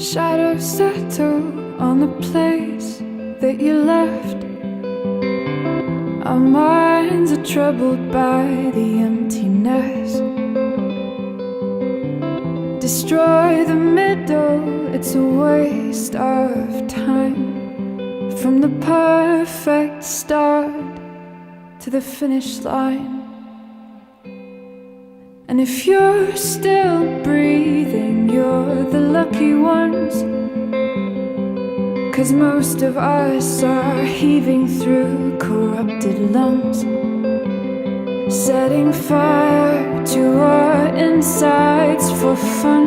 Shadows settle on the place that you left. Our minds are troubled by the emptiness. Destroy the middle, it's a waste of time. From the perfect start to the finish line. And if you're still breathing, you're the lucky ones, 'cause most of us are heaving through corrupted lungs, setting fire to our insides for fun.